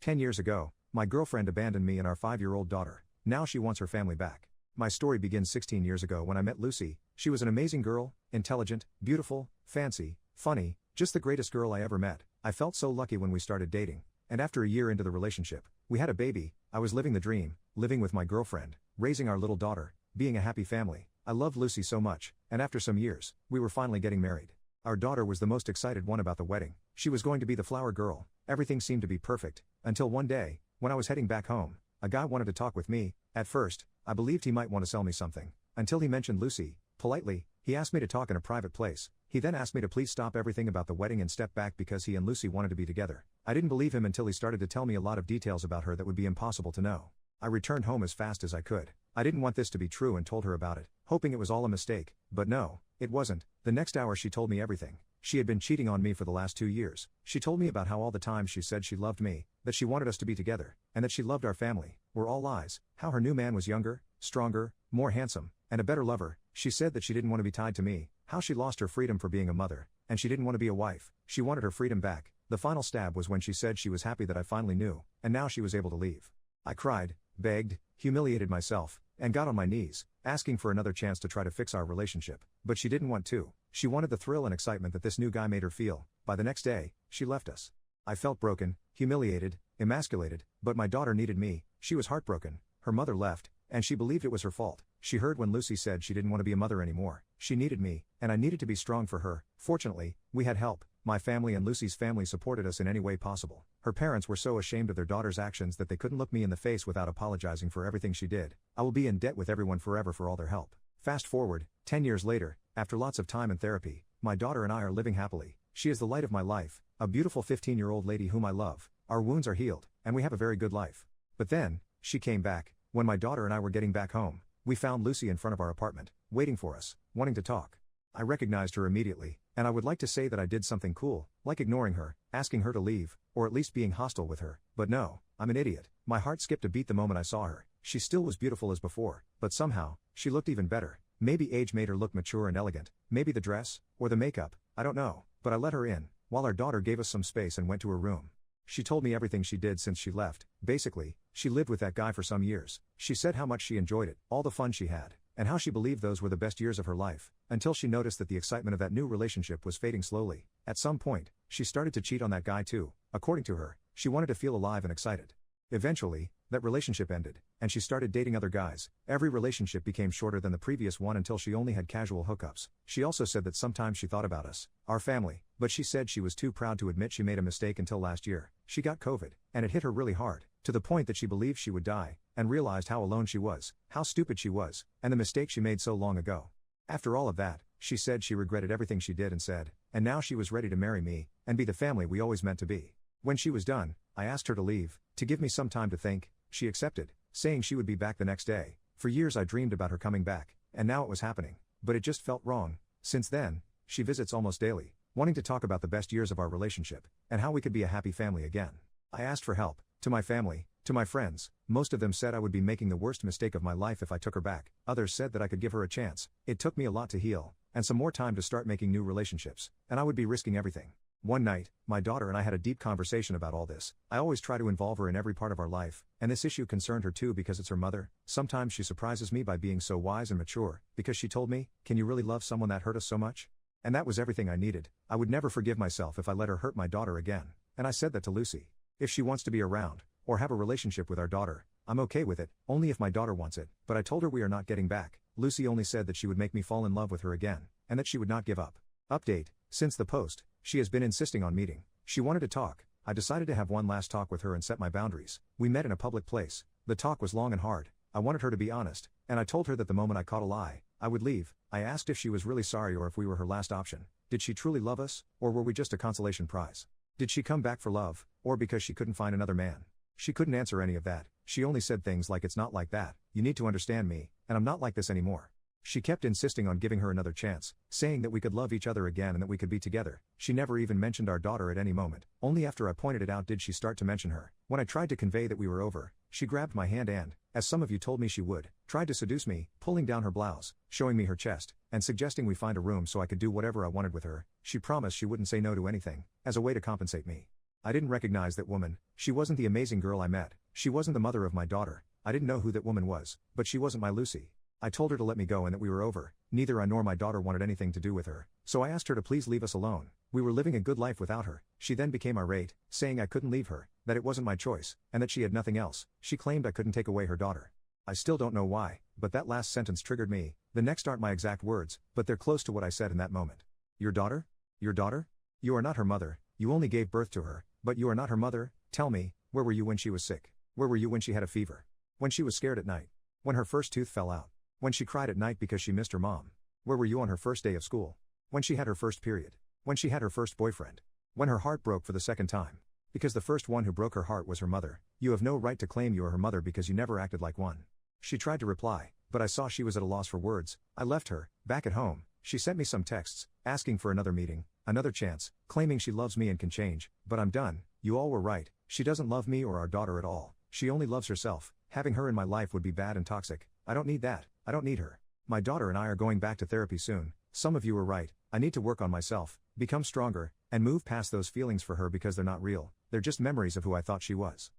10 years ago, my girlfriend abandoned me and our 5-year-old daughter. Now she wants her family back. My story begins 16 years ago when I met Lucy. She was an amazing girl, intelligent, beautiful, fancy, funny, just the greatest girl I ever met. I felt so lucky when we started dating. And after a year into the relationship, we had a baby. I was living the dream, living with my girlfriend, raising our little daughter, being a happy family. I loved Lucy so much, and after some years, we were finally getting married. Our daughter was the most excited one about the wedding. She was going to be the flower girl. Everything seemed to be perfect, until one day, when I was heading back home, a guy wanted to talk with me. At first, I believed he might want to sell me something, until he mentioned Lucy. Politely, he asked me to talk in a private place. He then asked me to please stop everything about the wedding and step back because he and Lucy wanted to be together. I didn't believe him until he started to tell me a lot of details about her that would be impossible to know. I returned home as fast as I could. I didn't want this to be true and told her about it, hoping it was all a mistake, but no, it wasn't. The next hour she told me everything. She had been cheating on me for the last 2 years. She told me about how all the time she said she loved me, that she wanted us to be together, and that she loved our family, were all lies. How her new man was younger, stronger, more handsome, and a better lover. She said that she didn't want to be tied to me, how she lost her freedom for being a mother, and she didn't want to be a wife. She wanted her freedom back. The final stab was when she said she was happy that I finally knew, and now she was able to leave. I cried, begged, humiliated myself, and got on my knees, asking for another chance to try to fix our relationship. But she didn't want to. She wanted the thrill and excitement that this new guy made her feel. By the next day, she left us. I felt broken, humiliated, emasculated, but my daughter needed me. She was heartbroken. Her mother left, and she believed it was her fault. She heard when Lucy said she didn't want to be a mother anymore. She needed me, and I needed to be strong for her. Fortunately, we had help. My family and Lucy's family supported us in any way possible. Her parents were so ashamed of their daughter's actions that they couldn't look me in the face without apologizing for everything she did. I will be in debt with everyone forever for all their help. Fast forward, 10 years later, after lots of time in therapy, my daughter and I are living happily. She is the light of my life, a beautiful 15-year-old lady whom I love. Our wounds are healed, and we have a very good life. But then, she came back. When my daughter and I were getting back home, we found Lucy in front of our apartment, waiting for us, wanting to talk. I recognized her immediately, and I would like to say that I did something cool, like ignoring her, asking her to leave, or at least being hostile with her, but no, I'm an idiot. My heart skipped a beat the moment I saw her. She still was beautiful as before, but somehow, she looked even better. Maybe age made her look mature and elegant, maybe the dress, or the makeup, I don't know, but I let her in, while our daughter gave us some space and went to her room. She told me everything she did since she left. Basically, she lived with that guy for some years. She said how much she enjoyed it, all the fun she had, and how she believed those were the best years of her life, until she noticed that the excitement of that new relationship was fading slowly. At some point, she started to cheat on that guy too. According to her, she wanted to feel alive and excited. Eventually, that relationship ended, and she started dating other guys. Every relationship became shorter than the previous one until she only had casual hookups. She also said that sometimes she thought about us, our family, but she said she was too proud to admit she made a mistake until last year. She got COVID, and it hit her really hard, to the point that she believed she would die, and realized how alone she was, how stupid she was, and the mistake she made so long ago. After all of that, she said she regretted everything she did and said, and now she was ready to marry me, and be the family we always meant to be. When she was done, I asked her to leave, to give me some time to think. She accepted, saying she would be back the next day. For years I dreamed about her coming back, and now it was happening, but it just felt wrong. Since then, she visits almost daily, wanting to talk about the best years of our relationship, and how we could be a happy family again. I asked for help, to my family, to my friends. Most of them said I would be making the worst mistake of my life if I took her back. Others said that I could give her a chance. It took me a lot to heal, and some more time to start making new relationships, and I would be risking everything. One night, my daughter and I had a deep conversation about all this. I always try to involve her in every part of our life, and this issue concerned her too because it's her mother. Sometimes she surprises me by being so wise and mature, because she told me, "Can you really love someone that hurt us so much?" And that was everything I needed. I would never forgive myself if I let her hurt my daughter again, and I said that to Lucy. If she wants to be around, or have a relationship with our daughter, I'm okay with it, only if my daughter wants it. But I told her we are not getting back. Lucy only said that she would make me fall in love with her again, and that she would not give up. Update: since the post, she has been insisting on meeting. She wanted to talk. I decided to have one last talk with her and set my boundaries. We met in a public place. The talk was long and hard. I wanted her to be honest, and I told her that the moment I caught a lie, I would leave. I asked if she was really sorry or if we were her last option. Did she truly love us, or were we just a consolation prize? Did she come back for love, or because she couldn't find another man? She couldn't answer any of that. She only said things like, "It's not like that, you need to understand me, and I'm not like this anymore." She kept insisting on giving her another chance, saying that we could love each other again and that we could be together. She never even mentioned our daughter at any moment. Only after I pointed it out did she start to mention her. When I tried to convey that we were over, she grabbed my hand and, as some of you told me she would, tried to seduce me, pulling down her blouse, showing me her chest, and suggesting we find a room so I could do whatever I wanted with her. She promised she wouldn't say no to anything, as a way to compensate me. I didn't recognize that woman. She wasn't the amazing girl I met. She wasn't the mother of my daughter. I didn't know who that woman was, but she wasn't my Lucy. I told her to let me go and that we were over. Neither I nor my daughter wanted anything to do with her, so I asked her to please leave us alone. We were living a good life without her. She then became irate, saying I couldn't leave her, that it wasn't my choice, and that she had nothing else. She claimed I couldn't take away her daughter. I still don't know why, but that last sentence triggered me. The next aren't my exact words, but they're close to what I said in that moment. Your daughter? Your daughter? You are not her mother. You only gave birth to her, but you are not her mother. Tell me, where were you when she was sick? Where were you when she had a fever? When she was scared at night? When her first tooth fell out? When she cried at night because she missed her mom? Where were you on her first day of school? When she had her first period? When she had her first boyfriend? When her heart broke for the second time? Because the first one who broke her heart was her mother. You have no right to claim you are her mother because you never acted like one. She tried to reply, but I saw she was at a loss for words. I left her. Back at home, she sent me some texts, asking for another meeting, another chance, claiming she loves me and can change, but I'm done. You all were right. She doesn't love me or our daughter at all. She only loves herself. Having her in my life would be bad and toxic. I don't need that. I don't need her. My daughter and I are going back to therapy soon. Some of you were right. I need to work on myself, become stronger, and move past those feelings for her because they're not real. They're just memories of who I thought she was.